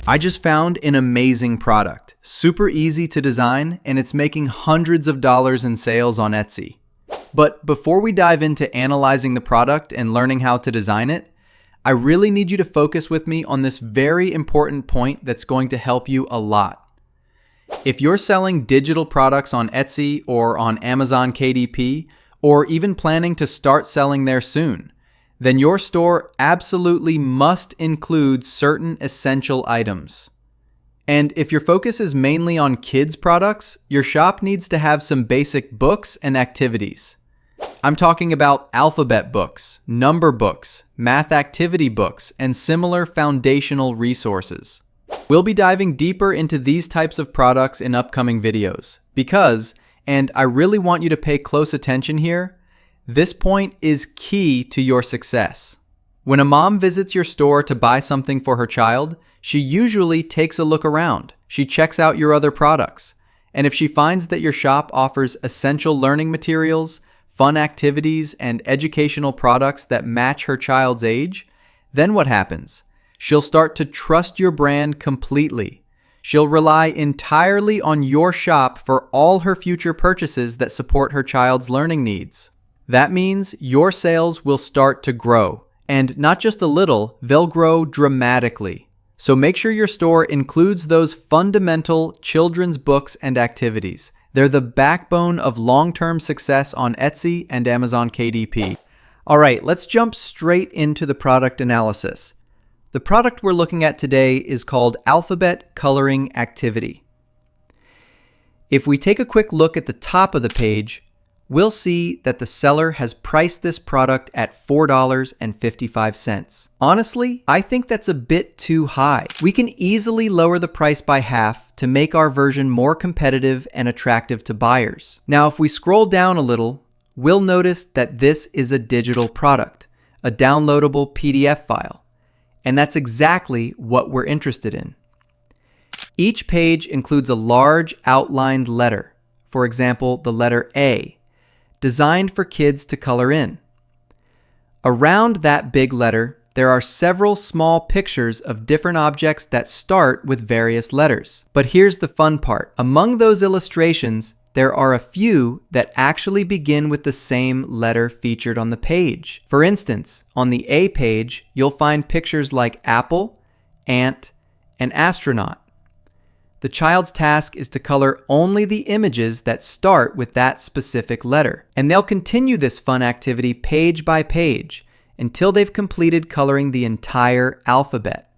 I just found an amazing product, super easy to design, and it's making hundreds of dollars in sales on Etsy. But before we dive into analyzing the product and learning how to design it, I really need you to focus with me on this very important point that's going to help you a lot. If you're selling digital products on Etsy or on Amazon KDP, or even planning to start selling there soon, then your store absolutely must include certain essential items. And if your focus is mainly on kids products, your shop needs to have some basic books and activities. I'm talking about alphabet books, number books, math activity books, and similar foundational resources. We'll be diving deeper into these types of products in upcoming videos because, and I really want you to pay close attention here, this point is key to your success. When a mom visits your store to buy something for her child, she usually takes a look around. She checks out your other products. And if she finds that your shop offers essential learning materials, fun activities, and educational products that match her child's age, then what happens? She'll start to trust your brand completely. She'll rely entirely on your shop for all her future purchases that support her child's learning needs. That means your sales will start to grow, and not just a little, they'll grow dramatically. So make sure your store includes those fundamental children's books and activities. They're the backbone of long-term success on Etsy and Amazon KDP. All right, let's jump straight into the product analysis. The product we're looking at today is called Alphabet Coloring Activity. If we take a quick look at the top of the page, we'll see that the seller has priced this product at $4.55. Honestly, I think that's a bit too high. We can easily lower the price by half to make our version more competitive and attractive to buyers. Now, if we scroll down a little, we'll notice that this is a digital product, a downloadable PDF file. And that's exactly what we're interested in. Each page includes a large outlined letter, for example, the letter A, designed for kids to color in. Around that big letter, there are several small pictures of different objects that start with various letters. But here's the fun part. Among those illustrations, there are a few that actually begin with the same letter featured on the page. For instance, on the A page, you'll find pictures like apple, ant, and astronaut. The child's task is to color only the images that start with that specific letter. And they'll continue this fun activity page by page until they've completed coloring the entire alphabet.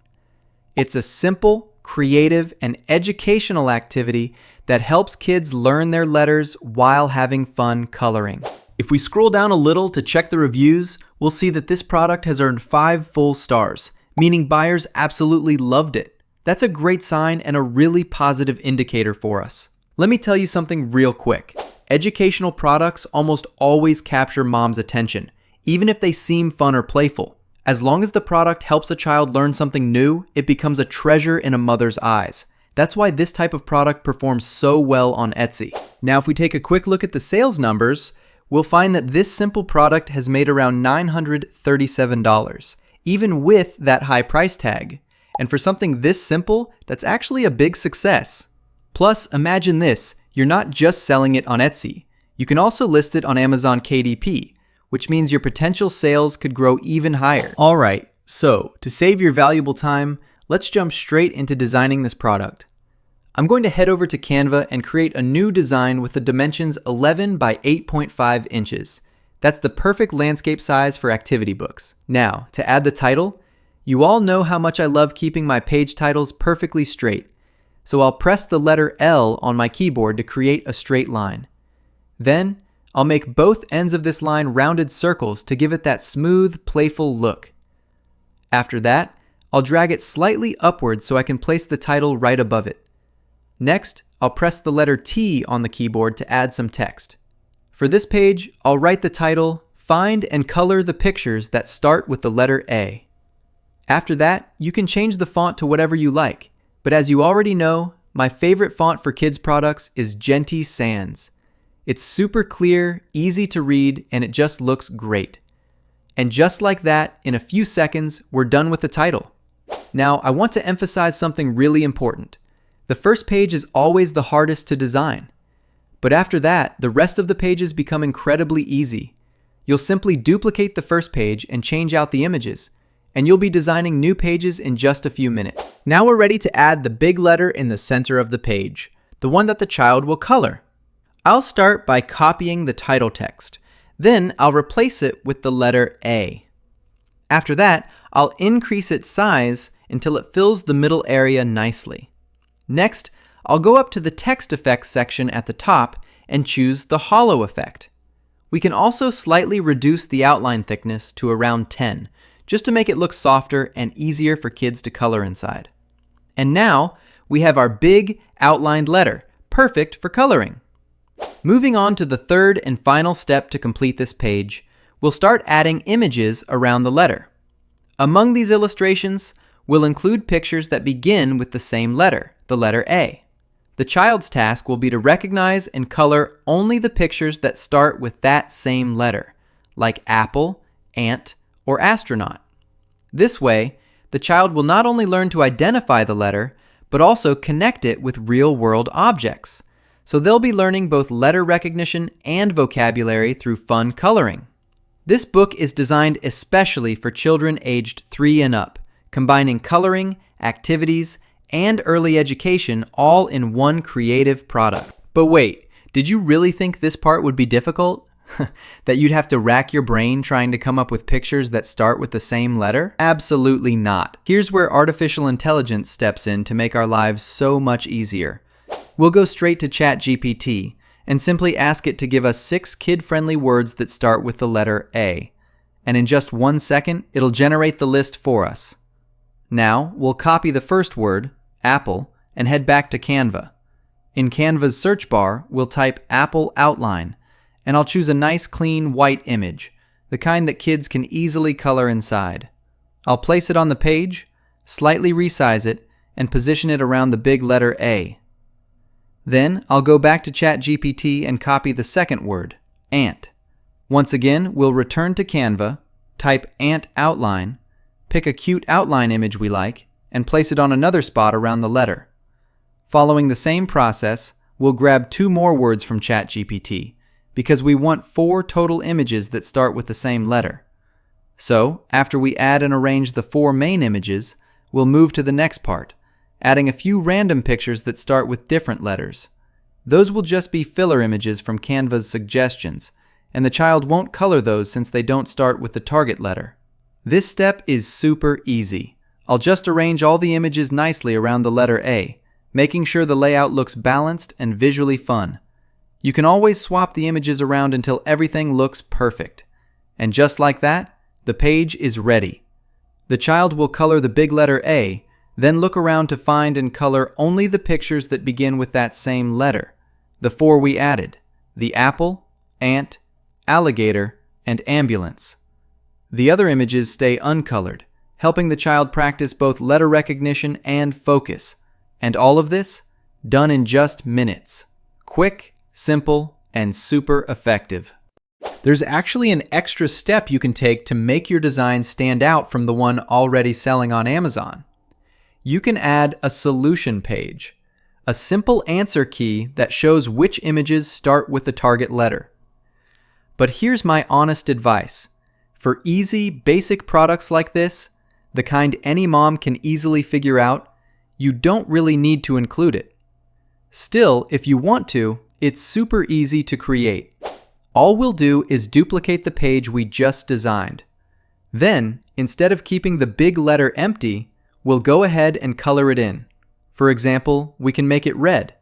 It's a simple, creative, and educational activity that helps kids learn their letters while having fun coloring. If we scroll down a little to check the reviews, we'll see that this product has earned 5 full stars, meaning buyers absolutely loved it. That's a great sign and a really positive indicator for us. Let me tell you something real quick. Educational products almost always capture mom's attention, even if they seem fun or playful. As long as the product helps a child learn something new, it becomes a treasure in a mother's eyes. That's why this type of product performs so well on Etsy. Now, if we take a quick look at the sales numbers, we'll find that this simple product has made around $937, even with that high price tag. And for something this simple, that's actually a big success. Plus, imagine this, you're not just selling it on Etsy. You can also list it on Amazon KDP, which means your potential sales could grow even higher. All right, so to save your valuable time, let's jump straight into designing this product. I'm going to head over to Canva and create a new design with the dimensions 11 by 8.5 inches. That's the perfect landscape size for activity books. Now, to add the title, you all know how much I love keeping my page titles perfectly straight, so I'll press the letter L on my keyboard to create a straight line. Then, I'll make both ends of this line rounded circles to give it that smooth, playful look. After that, I'll drag it slightly upward so I can place the title right above it. Next, I'll press the letter T on the keyboard to add some text. For this page, I'll write the title, "Find and color the pictures that start with the letter A." After that, you can change the font to whatever you like. But as you already know, my favorite font for kids products is Genty Sans. It's super clear, easy to read, and it just looks great. And just like that, in a few seconds, we're done with the title. Now, I want to emphasize something really important. The first page is always the hardest to design. But after that, the rest of the pages become incredibly easy. You'll simply duplicate the first page and change out the images, and you'll be designing new pages in just a few minutes. Now we're ready to add the big letter in the center of the page, the one that the child will color. I'll start by copying the title text. Then I'll replace it with the letter A. After that, I'll increase its size until it fills the middle area nicely. Next, I'll go up to the text effects section at the top and choose the hollow effect. We can also slightly reduce the outline thickness to around 10, just to make it look softer and easier for kids to color inside. And now, we have our big outlined letter, perfect for coloring. Moving on to the third and final step to complete this page, we'll start adding images around the letter. Among these illustrations, we'll include pictures that begin with the same letter, the letter A. The child's task will be to recognize and color only the pictures that start with that same letter, like apple, ant, or astronaut. This way, the child will not only learn to identify the letter, but also connect it with real-world objects. So they'll be learning both letter recognition and vocabulary through fun coloring. This book is designed especially for children aged 3 and up, combining coloring, activities, and early education all in one creative product. But wait, did you really think this part would be difficult? That you'd have to rack your brain trying to come up with pictures that start with the same letter? Absolutely not. Here's where artificial intelligence steps in to make our lives so much easier. We'll go straight to ChatGPT and simply ask it to give us 6 kid-friendly words that start with the letter A. And in just 1 second, it'll generate the list for us. Now, we'll copy the first word, apple, and head back to Canva. In Canva's search bar, we'll type apple outline, and I'll choose a nice clean white image, the kind that kids can easily color inside. I'll place it on the page, slightly resize it, and position it around the big letter A. Then I'll go back to ChatGPT and copy the second word, ant. Once again, we'll return to Canva, type ant outline, pick a cute outline image we like, and place it on another spot around the letter. Following the same process, we'll grab 2 more words from ChatGPT, because we want 4 total images that start with the same letter. So, after we add and arrange the 4 main images, we'll move to the next part, adding a few random pictures that start with different letters. Those will just be filler images from Canva's suggestions, and the child won't color those since they don't start with the target letter. This step is super easy. I'll just arrange all the images nicely around the letter A, making sure the layout looks balanced and visually fun. You can always swap the images around until everything looks perfect. And just like that, the page is ready. The child will color the big letter A, then look around to find and color only the pictures that begin with that same letter, the 4 we added, the apple, ant, alligator, and ambulance. The other images stay uncolored, helping the child practice both letter recognition and focus. And all of this, done in just minutes. Quick, simple, and super effective. There's actually an extra step you can take to make your design stand out from the one already selling on Amazon. You can add a solution page, a simple answer key that shows which images start with the target letter. But here's my honest advice. For easy, basic products like this, the kind any mom can easily figure out, you don't really need to include it. Still, if you want to, it's super easy to create. All we'll do is duplicate the page we just designed. Then, instead of keeping the big letter empty, we'll go ahead and color it in. For example, we can make it red.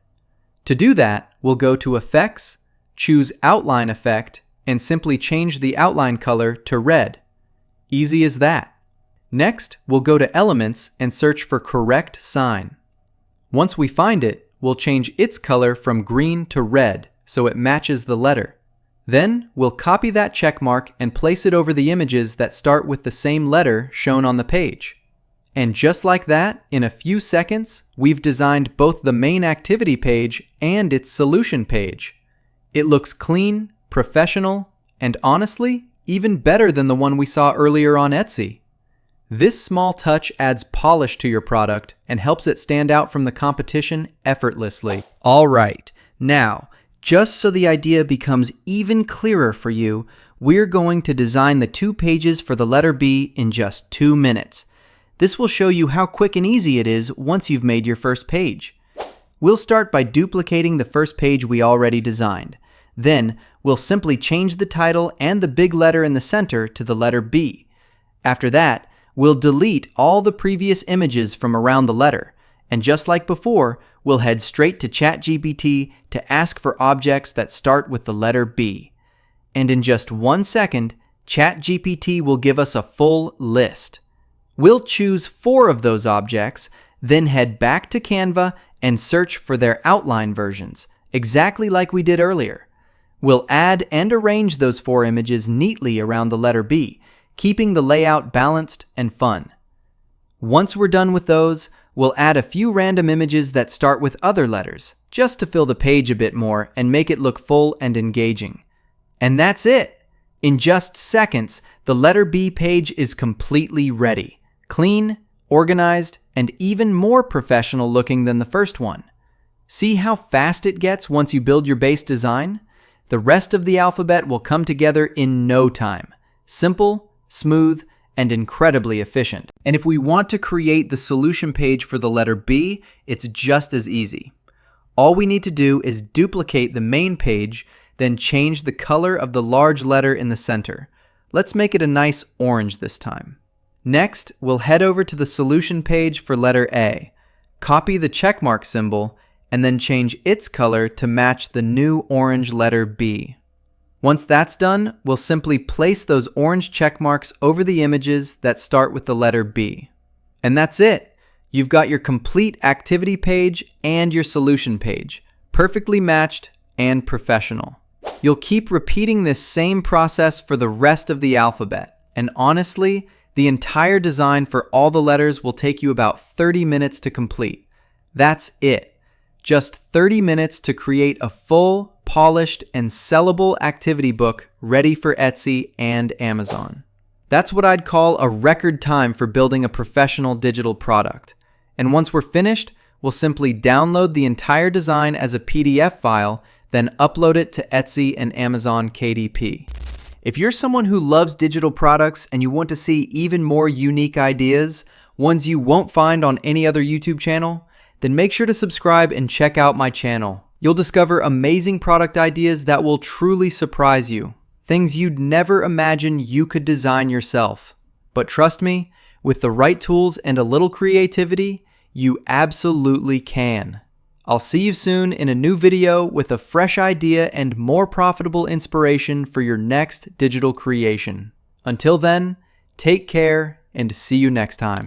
To do that, we'll go to Effects, choose Outline Effect, and simply change the outline color to red. Easy as that. Next, we'll go to Elements and search for Correct Sign. Once we find it, we'll change its color from green to red so it matches the letter. Then, we'll copy that check mark and place it over the images that start with the same letter shown on the page. And just like that, in a few seconds, we've designed both the main activity page and its solution page. It looks clean, professional, and honestly, even better than the one we saw earlier on Etsy. This small touch adds polish to your product and helps it stand out from the competition effortlessly. All right, now, just so the idea becomes even clearer for you, we're going to design the 2 pages for the letter B in just 2 minutes. This will show you how quick and easy it is once you've made your first page. We'll start by duplicating the first page we already designed. Then, we'll simply change the title and the big letter in the center to the letter B. After that, we'll delete all the previous images from around the letter, and just like before, we'll head straight to ChatGPT to ask for objects that start with the letter B. And in just 1 second, ChatGPT will give us a full list. We'll choose 4 of those objects, then head back to Canva and search for their outline versions, exactly like we did earlier. We'll add and arrange those 4 images neatly around the letter B, keeping the layout balanced and fun. Once we're done with those, we'll add a few random images that start with other letters, just to fill the page a bit more and make it look full and engaging. And that's it! In just seconds, the letter B page is completely ready. Clean, organized, and even more professional looking than the first one. See how fast it gets once you build your base design? The rest of the alphabet will come together in no time. Simple, smooth, and incredibly efficient. And if we want to create the solution page for the letter B, it's just as easy. All we need to do is duplicate the main page, then change the color of the large letter in the center. Let's make it a nice orange this time. Next, we'll head over to the solution page for letter A, copy the checkmark symbol, and then change its color to match the new orange letter B. Once that's done, we'll simply place those orange check marks over the images that start with the letter B. And that's it! You've got your complete activity page and your solution page, perfectly matched and professional. You'll keep repeating this same process for the rest of the alphabet, and honestly, the entire design for all the letters will take you about 30 minutes to complete. That's it! Just 30 minutes to create a full, polished, and sellable activity book ready for Etsy and Amazon. That's what I'd call a record time for building a professional digital product. And once we're finished, we'll simply download the entire design as a PDF file, then upload it to Etsy and Amazon KDP. If you're someone who loves digital products and you want to see even more unique ideas, ones you won't find on any other YouTube channel, then make sure to subscribe and check out my channel. You'll discover amazing product ideas that will truly surprise you. Things you'd never imagine you could design yourself. But trust me, with the right tools and a little creativity, you absolutely can. I'll see you soon in a new video with a fresh idea and more profitable inspiration for your next digital creation. Until then, take care and see you next time.